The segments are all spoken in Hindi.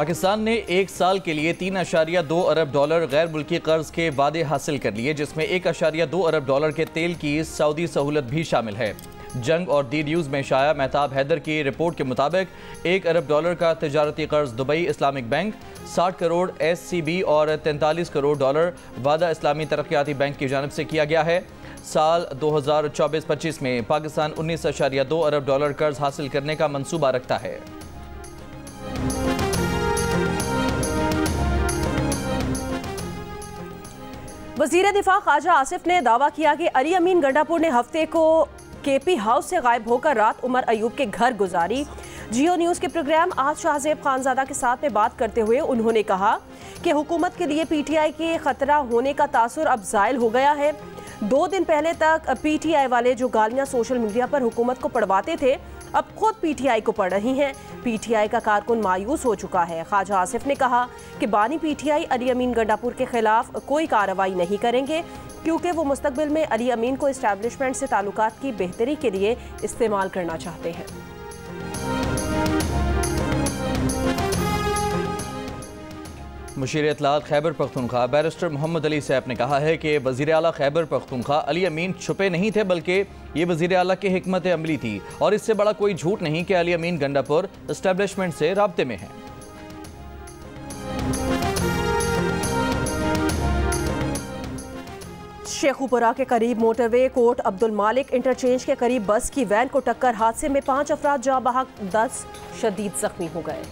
पाकिस्तान ने एक साल के लिए 3.2 अरब डॉलर गैर मुल्की कर्ज के वादे हासिल कर लिए, जिसमें 1.2 अरब डॉलर के तेल की सऊदी सहूलत भी शामिल है। जंग और डी न्यूज़ में शाया मेहताब हैदर की रिपोर्ट के मुताबिक 1 अरब डॉलर का तिजारती कर्ज Dubai Islamic bank, 60 crore SCB और 43 करोड़ डॉलर वादा इस्लामी तरक्याती बैंक की जानिब से किया गया है। साल 2024-25 में पाकिस्तान 19.2 अरब डॉलर कर्ज हासिल करने का मंसूबा रखता है। वज़ीर दिफा ख्वाजा आसिफ ने दावा किया कि अली अमीन गंडापुर ने हफ्ते को KP हाउस से गायब होकर रात उमर अयूब के घर गुजारी। जियो न्यूज़ के प्रोग्राम आज शाहजेब खानजादा के साथ में बात करते हुए उन्होंने कहा कि हुकूमत के लिए PTI के खतरा होने का तासुर अब ज़ायल हो गया है। 2 दिन पहले तक PTI वाले जो गालियां सोशल मीडिया पर हुकूमत को पढ़वाते थे, अब खुद PTI को पढ़ रही हैं। PTI का कारकुन मायूस हो चुका है। ख्वाजा आसिफ ने कहा कि बानी PTI अली अमीन गंडापुर के खिलाफ कोई कार्रवाई नहीं करेंगे, क्योंकि वो मुस्तकबिल में अली अमीन को इस्टेब्लिशमेंट से ताल्लुकात की बेहतरी के लिए इस्तेमाल करना चाहते हैं। मुशीर इत्तलात खैबर पख्तूनख्वा बैरिस्टर मोहम्मद अली सैफ ने कहा है कि वज़ीर आला खैबर पख्तूनख्वा अली अमीन छुपे नहीं थे, बल्कि ये वज़ीर आला की हिकमत अमली थी और इससे बड़ा कोई झूठ नहीं कि अली अमीन गंडापुर इस्टेब्लिशमेंट से राब्ते में हैं। शेखुपुरा के करीब मोटरवे कोट अब्दुल मालिक इंटरचेंज के करीब बस की वैन को टक्कर, हादसे में 5 अफराद जाँ बहक, 10 शदीद जख्मी हो गए।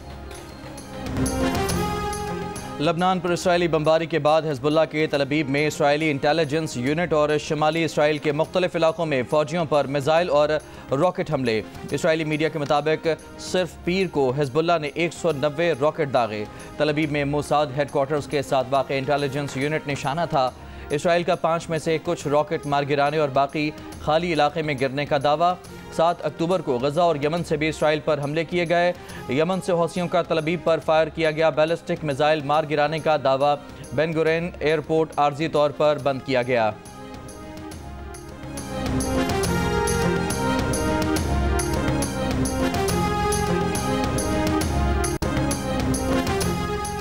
लबनान पर इसराइली बमबारी के बाद हिजबुल्लाह के तल अबीब में इसराइली इंटेलिजेंस यूनिट और शुमाली इसराइल के मुख्तलिफ इलाकों में फ़ौजियों पर मिसाइल और रॉकेट हमले। इसराइली मीडिया के मुताबिक सिर्फ पीर को हिजबुल्लाह ने 190 रॉकेट दागे। तल अबीब में मोसाद हेडक्वार्टर्स के साथ वाक़ इंटेलिजेंस यूनिट निशाना था। इसराइल का 5 में से कुछ रॉकेट मार गिराने और बाकी खाली इलाके में गिरने का दावा। 7 अक्टूबर को गजा और यमन से भी इसराइल पर हमले किए गए। यमन से हौसियों का तल अबीब पर फायर किया गया बैलिस्टिक मिसाइल मार गिराने का दावा। बेन गुरेन एयरपोर्ट आर्जी तौर पर बंद किया गया।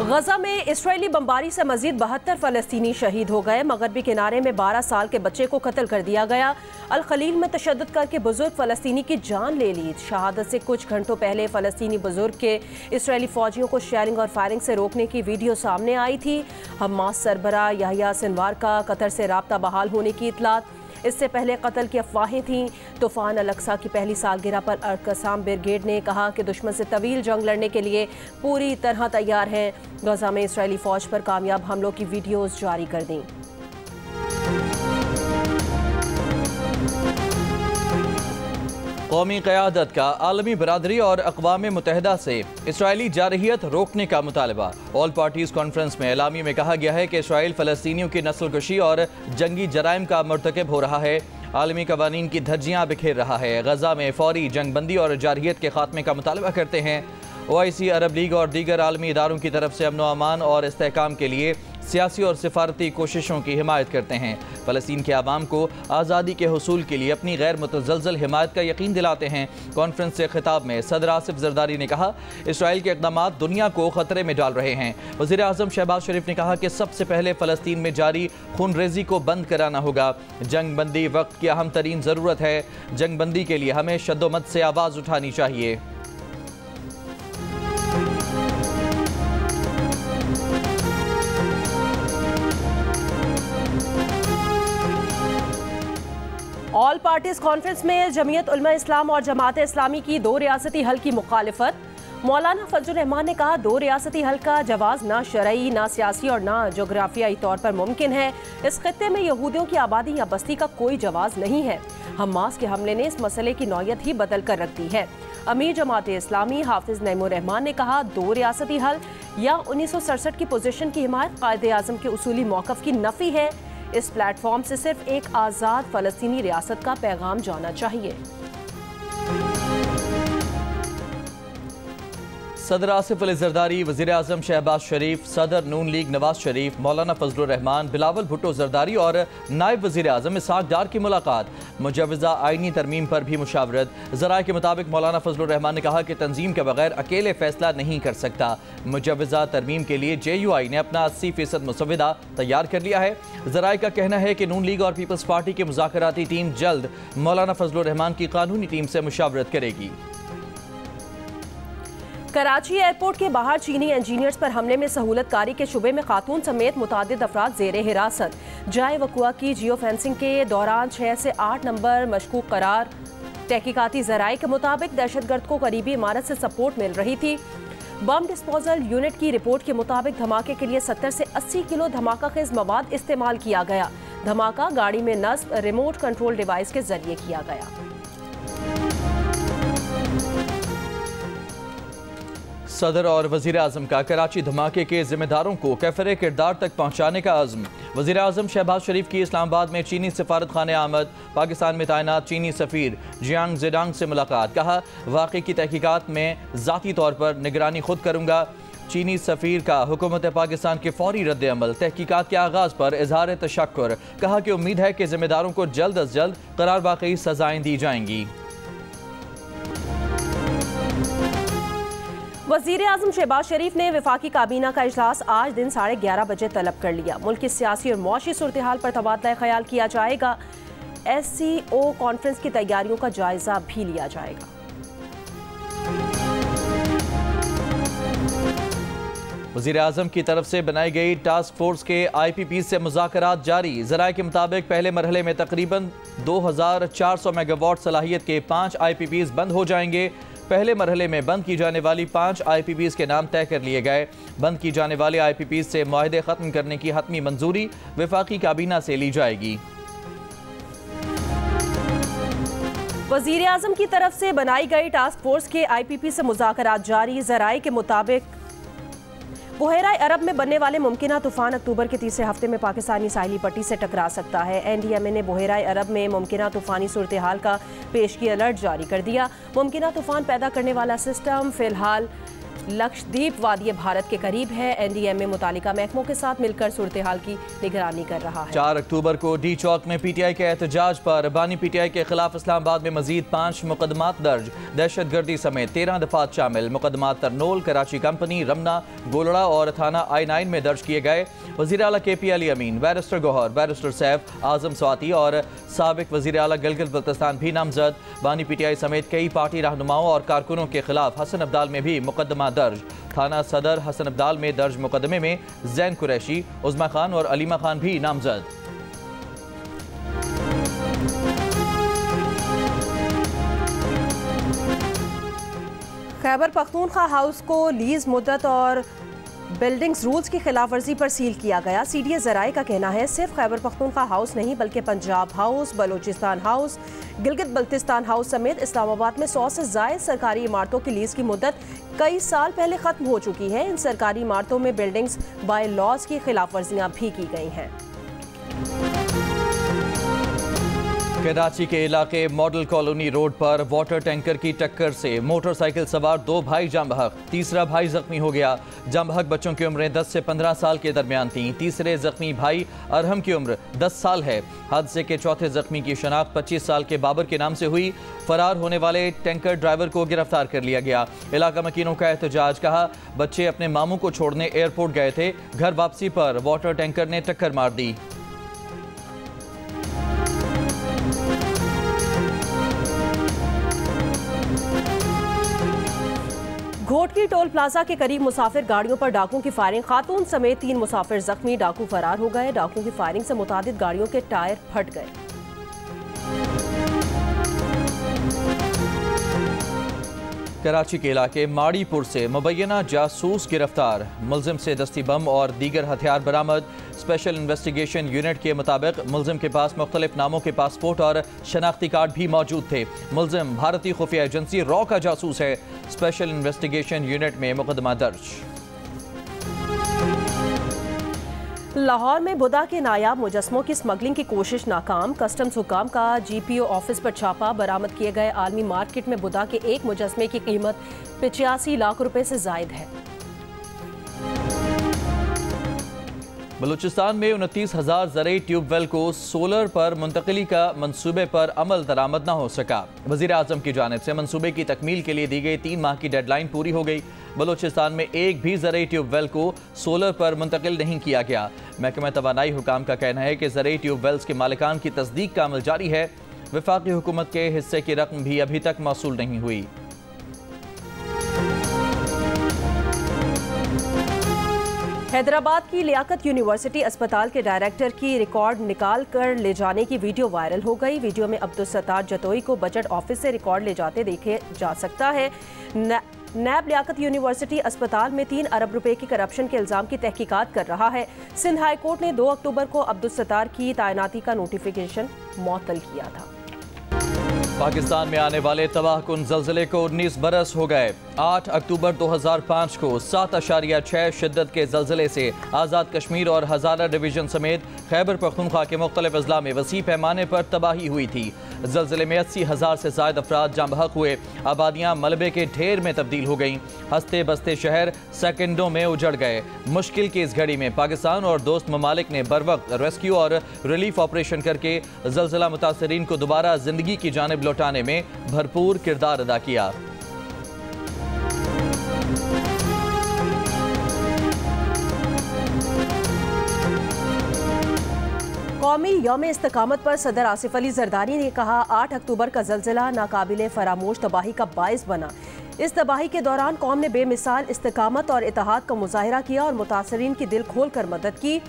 गजा में इसराइली बमबारी से मजीद 72 फ़लस्तीनी शहीद हो गए। मगरबी किनारे में 12 साल के बच्चे को कत्ल कर दिया गया। अल खलील में तशद्दुद करके बुजुर्ग फ़लस्तीनी की जान ले ली। शहादत से कुछ घंटों पहले फ़लस्तीनी बुजुर्ग के इसराइली फ़ौजियों को शेयरिंग और फायरिंग से रोकने की वीडियो सामने आई थी। हमास सरबरा याह्या सिनवार का कतर से राब्ता बहाल होने की इतलात। इससे पहले कत्ल की अफवाहें थीं। तूफान अल-अक्सा की पहली सालगिरह पर अल-कसाम ब्रिगेड ने कहा कि दुश्मन से तवील जंग लड़ने के लिए पूरी तरह तैयार हैं। गजा में इसराइली फौज पर कामयाब हमलों की वीडियोस जारी कर दी। कौमी क़यादत का आलमी बरादरी और अक़वाम मुत्तहिदा से इसराइली जारहियत रोकने का मुतालबा। ऑल पार्टीज़ कॉन्फ्रेंस में एलामी में कहा गया है कि इसराइल फ़लस्तीनियों की नस्लकुशी और जंगी जराइम का मर्तकब हो रहा है, आलमी कवानीन की धज्जियाँ बिखेर रहा है। गजा में फ़ौरी जंगबंदी और जारहियत के खात्मे का मुतालबा करते हैं। OIC, अरब लीग और दीगर आलमी इदारों की तरफ से अमन व अमान और इस्तेहकाम के लिए सियासी और सिफारती कोशिशों की हिमायत करते हैं। फ़लस्तीन के आवाम को आज़ादी के हुसूल के लिए अपनी गैर मुतज़लज़ल हिमायत का यकीन दिलाते हैं। कॉन्फ्रेंस से खिताब में सदर आसिफ जरदारी ने कहा, इसराइल के इक़दाम दुनिया को ख़तरे में डाल रहे हैं। वज़ीर आज़म शहबाज शरीफ ने कहा कि सबसे पहले फ़लस्तीन में जारी खून रेज़ी को बंद कराना होगा। जंग बंदी वक्त की अहम तरीन ज़रूरत है। जंग बंदी के लिए हमें शद्दोमत से आवाज़ उठानी चाहिए। ऑल पार्टीज कॉन्फ्रेंस में जमीयत उलमा इस्लाम और जमात इस्लामी की 2 रियासती हल की मुखालिफत। मौलाना फजल रहमान ने कहा, 2 रियासती हल का जवाज़ ना शरई, ना सियासी और ना जोग्राफियाई तौर पर मुमकिन है। इस खित्ते में यहूदियों की आबादी या बस्ती का कोई जवाज़ नहीं है। हमास के हमले ने इस मसले की नौयत ही बदल कर रख दी है। अमीर जमात इस्लामी हाफिज नईमुर रहमान ने कहा, 2 रियासती हल या 1967 की पोजीशन की हिमायत कायदे आज़म के उसूली मौक़िफ़ की नफ़ी है। इस प्लेटफॉर्म से सिर्फ एक आज़ाद फ़लस्तीनी रियासत का पैगाम जाना चाहिए। सदर आसिफ अली जरदारी, वज़ीर आज़म शहबाज शरीफ, सदर नून लीग नवाज शरीफ, मौलाना फजलुर रहमान, बिलावल भुट्टो जरदारी और नायब वज़ीर आज़म इसहाक डार की मुलाकात। मुजव्वज़ा आइनी तरमीम पर भी मुशावरत। ज़राए के मुताबिक मौलाना फजलुर रहमान ने कहा कि तंजीम के बगैर अकेले फैसला नहीं कर सकता। मुजव्वज़ा तरमीम के लिए JUI ने अपना 80% मुसव्वदा तैयार कर लिया है। ज़राए का कहना है कि नून लीग और पीपल्स पार्टी की मुज़ाकराती टीम जल्द मौलाना फजलुर रहमान की कानूनी टीम से मुशावरत करेगी। कराची एयरपोर्ट के बाहर चीनी इंजीनियर्स पर हमले में सहूलतकारी के शुबे में खातून समेत मुतादिद अफराद जेरे हिरासत। जाए वकुआ की जियो फेंसिंग के दौरान 6 से 8 नंबर मशकूक करार। तहकीकाती ज़राए के मुताबिक दहशतगर्द को करीबी इमारत से सपोर्ट मिल रही थी। बम डिस्पोजल यूनिट की रिपोर्ट के मुताबिक धमाके के लिए 70 से 80 किलो धमाका खेज मवाद इस्तेमाल किया गया। धमाका गाड़ी में नस्ब रिमोट कंट्रोल डिवाइस के जरिए किया गया। सदर और वज़ीर आज़म का कराची धमाके के जिम्मेदारों को कैफरे किरदार तक पहुँचाने का अज़्म। वज़ीर आज़म शहबाज शरीफ की इस्लामाबाद में चीनी सफारत खाने आमद। पाकिस्तान में तैनात चीनी सफ़ीर जियांग जेडांग से मुलाकात। कहा, वाक़े की तहकीकात में ज़ाती तौर पर निगरानी खुद करूँगा। चीनी सफ़ीर का हुकूमत पाकिस्तान के फौरी रद्द अमल, तहकीकात के आगाज़ पर इजहार तशक्कुर। कहा कि उम्मीद है कि जिम्मेदारों को जल्द अज जल्द करार वाक़ई सज़ाएँ दी जाएंगी। वज़ीर आज़म शहबाज शरीफ ने वफाकी काबीना का इजलास आज दिन 11:30 बजे तलब कर लिया। मुल्क की सियासी और मुआशी सूरत हाल पर तबादला ख्याल किया जाएगा। SCO कॉन्फ्रेंस की तैयारियों का जायजा भी लिया जाएगा। वज़ीर आज़म की तरफ से बनाई गई टास्क फोर्स के IPP से मुज़ाकरात जारी। ज़राए के मुताबिक पहले मरहले में तकरीबन 2400 मेगावाट सलाहियत के 5 IPPs बंद हो जाएंगे। पहले मरहले में बंद की जाने वाली 5 IPPs के नाम तय कर लिए गए। बंद की जाने वाले IPPs से मुआहदे ख़त्म करने की हतमी मंजूरी वफाकी काबीना से ली जाएगी। वज़ीर आज़म की तरफ से बनाई गई टास्क फोर्स के IPP से मुज़ाकरात जारी। ज़राए के मुताबिक बुहेरा अरब में बनने वाले मुमकिना तूफान अक्टूबर के तीसरे हफ्ते में पाकिस्तानी साहिली पट्टी से टकरा सकता है। NDMA ने बुहेरा अरब में मुमकिना तूफानी सूरत हाल का पेशगी अलर्ट जारी कर दिया। मुमकिना तूफान पैदा करने वाला सिस्टम फिलहाल लक्षद्वीप वादी भारत के करीब है। NDMA मुतालिका महकमों के साथ मिलकर सूरत हाल की निगरानी कर रहा है। 4 अक्टूबर को डी चौक में PTI के एहतजाज पर बानी PTI के खिलाफ इस्लामाबाद में मजीद 5 मुकदमात दर्ज। दहशतगर्दी समेत 13 दफात शामिल। मुकदमात तरनोल, कराची कंपनी, रमना, गोलड़ा और थाना I9 में दर्ज किए गए। वज़ीर आला KP अली अमीन, बैरिस्टर गौहर, बैरिस्टर सैफ, आजम स्वाति और साबिक वज़ीर आला गिलगित बल्तिस्तान भी नामजद। बानी PTI समेत कई पार्टी रहनुमाओं और कारकुनों के खिलाफ हसन अब्दाल में भी मुकदमा दर्ज। थाना सदर हसन अब्दाल में दर्ज मुकदमे में जैन कुरैशी, उज़मा खान और अलीमा खान भी नामजद। खैबर पख्तूनख्वा हाउस को लीज मुद्दत और बिल्डिंग्स रूल्स की खिलाफ वर्जी पर सील किया गया। CDA ज़राए का कहना है सिर्फ खैबर पख्तूनख्वा हाउस नहीं बल्कि Punjab house, Balochistan house, Gilgit Baltistan house समेत इस्लामाबाद में 100 से ज़ायद सरकारी इमारतों की लीज की मुद्दत कई साल पहले ख़त्म हो चुकी है। इन सरकारी इमारतों में बिल्डिंग्स बाय लॉज की खिलाफ वर्जियाँ भी की गई हैं। कराची के इलाके मॉडल कॉलोनी रोड पर वाटर टैंकर की टक्कर से मोटरसाइकिल सवार 2 भाई जाम बहक, तीसरा भाई जख्मी हो गया। जाम बहक बच्चों की उम्रें 10 से 15 साल के दरमियान थीं। तीसरे जख्मी भाई अरहम की उम्र 10 साल है। हादसे के चौथे जख्मी की शनाख्त 25 साल के बाबर के नाम से हुई। फरार होने वाले टैंकर ड्राइवर को गिरफ्तार कर लिया गया। इलाका मकीनों का एहतजाज। कहा, बच्चे अपने मामू को छोड़ने एयरपोर्ट गए थे, घर वापसी पर वाटर टैंकर ने टक्कर मार दी। घोटकी टोल प्लाजा के करीब मुसाफिर गाड़ियों पर डाकुओं की फायरिंग, खातून समेत 3 मुसाफिर जख्मी, डाकू फरार हो गए। डाकुओं की फायरिंग से मुतादिद गाड़ियों के टायर फट गए। कराची के इलाके माड़ीपुर से मुबैना जासूस गिरफ्तार, मुलजिम से दस्ती बम और दीगर हथियार बरामद। स्पेशल इन्वेस्टिगेशन यूनिट के मुताबिक मुलजिम के पास मुख्तलिफ नामों के पासपोर्ट और शनाख्ती कार्ड भी मौजूद थे। मुलजिम भारतीय खुफिया एजेंसी रॉ का जासूस है। स्पेशल इन्वेस्टिगेशन यूनिट में मुकदमा दर्ज। लाहौर में बुद्धा के नायाब मुजस्मों की स्मगलिंग की कोशिश नाकाम। कस्टम्स हुकाम का GPO ऑफिस पर छापा। बरामद किए गए आलमी मार्केट में बुद्धा के एक मुजस्मे की कीमत 85 लाख रुपए से जायद है। बलूचिस्तान में 29,000 ज़रई ट्यूबवेल को सोलर पर मुंतकली का मंसूबे पर अमल दरामद न हो सका। वज़ीर आज़म की जानिब से मंसूबे की तकमील के लिए दी गई 3 माह की डेडलाइन पूरी हो गई। बलूचिस्तान में एक भी ज़रई ट्यूबवेल को सोलर पर मुंतकिल नहीं किया गया। महकमा तवानाई हुकाम का कहना है कि ज़रई ट्यूबवेल्स के मालिकान की तस्दीक का अमल जारी है। वफाकी हुकूमत के हिस्से की रकम भी अभी तक मौसूल नहीं हुई। हैदराबाद की लियाकत यूनिवर्सिटी अस्पताल के डायरेक्टर की रिकॉर्ड निकाल कर ले जाने की वीडियो वायरल हो गई। वीडियो में अब्दुल सत्तार जतोई को बजट ऑफिस से रिकॉर्ड ले जाते देखे जा सकता है। नैब लियाकत यूनिवर्सिटी अस्पताल में 3 अरब रुपए की करप्शन के इल्जाम की तहकीकात कर रहा है। सिंध हाई कोर्ट ने 2 अक्टूबर को अब्दुल सत्तार की तैनाती का नोटिफिकेशन मुअत्तल किया था। पाकिस्तान में आने वाले तबाहकुन ज़लज़ले को 19 बरस हो गए। 8 अक्टूबर 2005 को 7.6 शिद्दत के ज़लज़ले से आज़ाद कश्मीर और हज़ारा डिवीज़न समेत खैबर पख्तूनख्वा के मुख्तलिफ अज़ला में वसी पैमाने पर तबाही हुई थी। ज़लज़ले में 80,000 से ज़ायद अफराद जाँ बहक हुए। आबादियाँ मलबे के ढेर में तब्दील हो गईं। हंसते बसते शहर सेकंडों में उजड़ गए। मुश्किल की इस घड़ी में पाकिस्तान और दोस्त ममालिक ने बरवक्त रेस्क्यू और रिलीफ ऑपरेशन करके ज़लज़ला मुतासरीन को दोबारा ज़िंदगी की जानिब लौटाने में भरपूर किरदार अदा किया। कौमी यौम इस्तकामत पर सदर आसिफ अली जरदारी ने कहा, 8 अक्टूबर का ज़लज़ला नाकाबिले फरामोश तबाही का बाइस बना। इस तबाही के दौरान कौम ने बेमिसाल इस्तकामत और इत्तेहाद का मुजाहिरा किया और मुतासरीन की दिल खोल कर मदद की।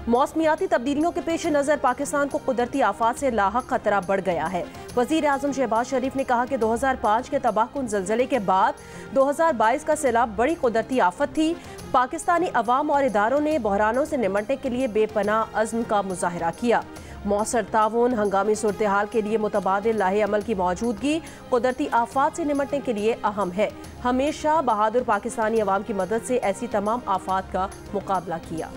मौसमियाती तब्दीलियों के पेश नज़र पाकिस्तान को कुदरती आफात से लाहक खतरा बढ़ गया है। वज़ीर आज़म शहबाज शरीफ ने कहा कि 2005 के तबाहकुन ज़लज़ले के बाद 2022 का सैलाब बड़ी कुदरती आफत थी। पाकिस्तानी अवाम और इदारों ने बहरानों से निमटने के लिए बेपनाह अज़्म का मुजाहिरा किया। मौसर ताउन, हंगामी सूरत हाल के लिए मुतबादिल लाहे अमल की मौजूदगी कुदरती आफात से निमटने के लिए अहम है। हमेशा बहादुर पाकिस्तानी अवाम की मदद से ऐसी तमाम आफात का मुकाबला किया।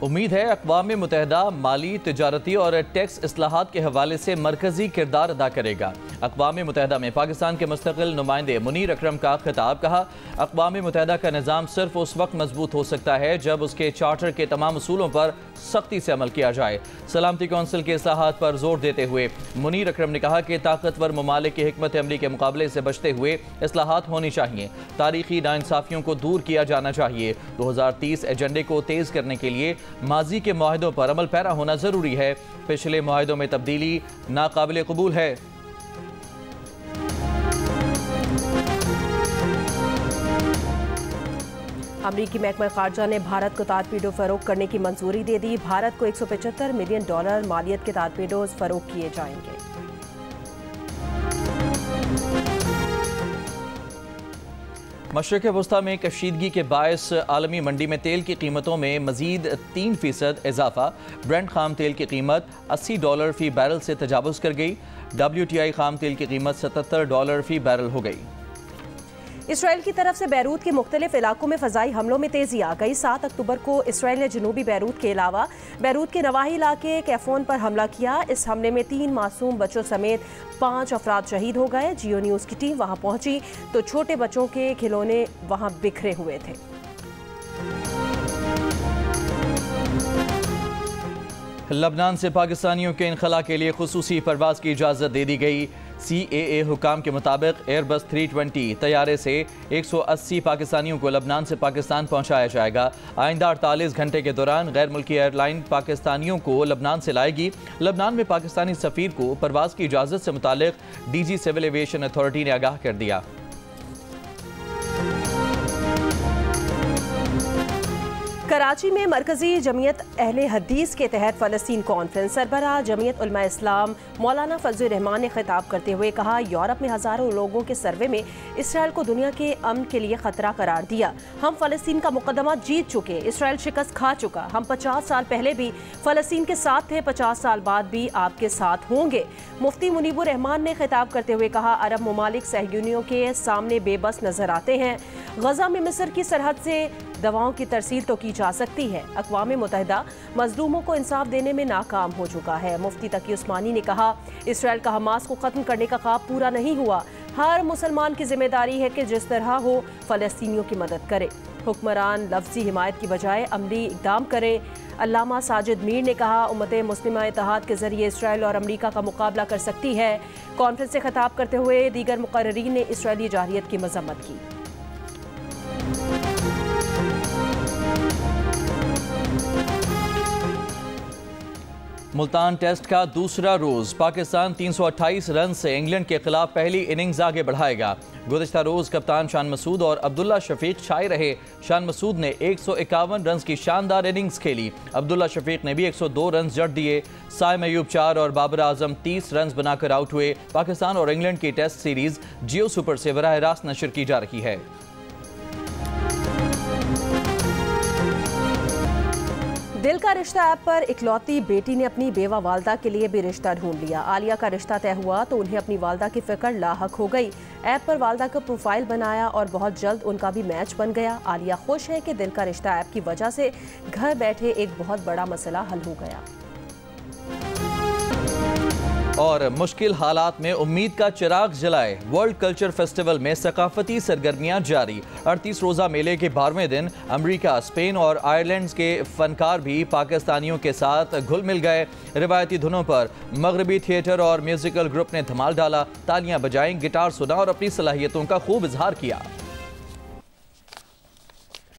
उम्मीद है अक़वाम मुत्तहिदा माली, तिजारती और टैक्स इस्लाहात के हवाले से मरकजी किरदार अदा करेगा। अक़वाम मुत्तहिदा में पाकिस्तान के मुस्तक़िल नुमाइंदे मुनीर अकरम का खिताब। कहा, अक़वाम मुत्तहिदा का निज़ाम सिर्फ उस वक्त मजबूत हो सकता है जब उसके चार्टर के तमाम उसूलों पर सख्ती से अमल किया जाए। सलामती कौंसिल के इस्लाहात पर जोर देते हुए मुनीर अकरम ने कहा कि ताकतवर ममालिक की हिकमत अमली के मुकाबले से बचते हुए इस्लाहात होनी चाहिए। तारीखी नाइंसाफ़ियों को दूर किया जाना चाहिए। 2030 एजेंडे को तेज़ करने के लिए माजी के मुआहदों पर अमल पैरा होना ज़रूरी है। पिछले मुआहदों में तब्दीली नाकाबिले कबूल है। अमरीकी महकमा खारजा ने भारत को तारपीडो फरोख्त करने की मंजूरी दे दी। भारत को $175 मिलियन मालियत के तारपीडोज फरोख्त किए जाएंगे। मशरिक़ वस्ता में कशीदगी के बायस आलमी मंडी में तेल की कीमतों में मजीद 3% इजाफा। ब्रेंट खाम तेल की कीमत $80 फी बैरल से तजावुज़ कर गई। WTI खाम तेल की कीमत $77 फी बैरल हो गई। इसराइल की तरफ से बैरूत के मुख्तलिफ इलाकों में फ़ज़ाई हमलों में तेज़ी आ गई। 7 अक्टूबर को इसराइल ने जनूबी बैरूत के अलावा बैरूत के नवाही इलाके कैफोन पर हमला किया। इस हमले में 3 मासूम बच्चों समेत 5 अफराद शहीद हो गए। जियो न्यूज़ की टीम वहां पहुंची तो छोटे बच्चों के खिलौने वहां बिखरे हुए थे। लबनान से पाकिस्तानियों के इनखला के लिए खुसूसी परवाज़ की इजाज़त दे दी गई। CAA हुकाम के मुताबिक एयरबस 320 तैयारे से 180 पाकिस्तानियों को लबनान से पाकिस्तान पहुंचाया जाएगा। आइंदा 48 घंटे के दौरान गैर मुल्की एयरलाइन पाकिस्तानियों को लबनान से लाएगी। लबनान में पाकिस्तानी सफ़ीर को परवाज़ की इजाज़त से मुतालिक DG सिविल एविएशन अथॉरिटी ने आगाह कर दिया। कराची में मरकजी जमीयत अहले हदीस के तहत फ़लस्तीन कॉन्फ्रेंस सरबराह जमीयत उलमा इस्लाम मौलाना फजल रहमान ने खिताब करते हुए कहा, यूरोप में हज़ारों लोगों के सर्वे में इसराइल को दुनिया के अमन के लिए ख़तरा करार दिया। हम फ़लस्तीन का मुकदमा जीत चुके, इसराइल शिकस्त खा चुका। हम 50 साल पहले भी फ़लस्तीन के साथ थे, 50 साल बाद भी आपके साथ होंगे। मुफ्ती मुनीबुर रहमान ने खिताब करते हुए कहा, अरब ममालिक सहयूनियों के सामने बेबस नजर आते हैं। गजा में मिस्र की सरहद से दवाओं की तरसील तो की जा सकती है, अक़वाम मुत्तहिदा मजलूमों को इंसाफ देने में नाकाम हो चुका है। मुफ्ती तकी उस्मानी ने कहा, इसराइल का हमास को ख़त्म करने का ख्वाब पूरा नहीं हुआ। हर मुसलमान की जिम्मेदारी है कि जिस तरह हो फ़लस्तीनियों की मदद करे। हुक्मरान लफ्जी हिमायत की बजाय अमली इक़दाम करें। अल्लामा साजिद मीर ने कहा, उम्मत मुस्लिमा इत्तेहाद के जरिए इसराइल और अमरीका का मुकाबला कर सकती है। कॉन्फ्रेंस से खिताब करते हुए दीगर मुकर्ररीन ने इसराइली जारहियत की मजम्मत की। मुल्तान टेस्ट का दूसरा रोज पाकिस्तान 328 रन से इंग्लैंड के खिलाफ पहली इनिंग्स आगे बढ़ाएगा। गुज़िश्ता रोज कप्तान शान मसूद और अब्दुल्ला शफीक छाए रहे। शान मसूद ने 151 रन की शानदार इनिंग्स खेली। अब्दुल्ला शफीक ने भी 102 रन जड़ दिए। साइम अयूब 4 और बाबर आजम 30 रन बनाकर आउट हुए। पाकिस्तान और इंग्लैंड की टेस्ट सीरीज जियो सुपर से बराह रास्त नशर की जा रही है। दिल का रिश्ता ऐप पर इकलौती बेटी ने अपनी बेवा वालदा के लिए भी रिश्ता ढूंढ लिया। आलिया का रिश्ता तय हुआ तो उन्हें अपनी वालदा की फिक्र लाहक हो गई। ऐप पर वालदा का प्रोफाइल बनाया और बहुत जल्द उनका भी मैच बन गया। आलिया खुश है कि दिल का रिश्ता ऐप की वजह से घर बैठे एक बहुत बड़ा मसला हल हो गया। और मुश्किल हालात में उम्मीद का चिराग जलाए। वर्ल्ड कल्चर फेस्टिवल में सकाफती सरगर्मियां जारी। 38 रोजा मेले के 12वें दिन अमेरिका, स्पेन और आयरलैंड के फनकार भी पाकिस्तानियों के साथ घुल मिल गए। रिवायती धुनों पर मगरबी थिएटर और म्यूजिकल ग्रुप ने धमाल डाला। तालियां बजाईं, गिटार सुना और अपनी सलाहियतों का खूब इजहार किया।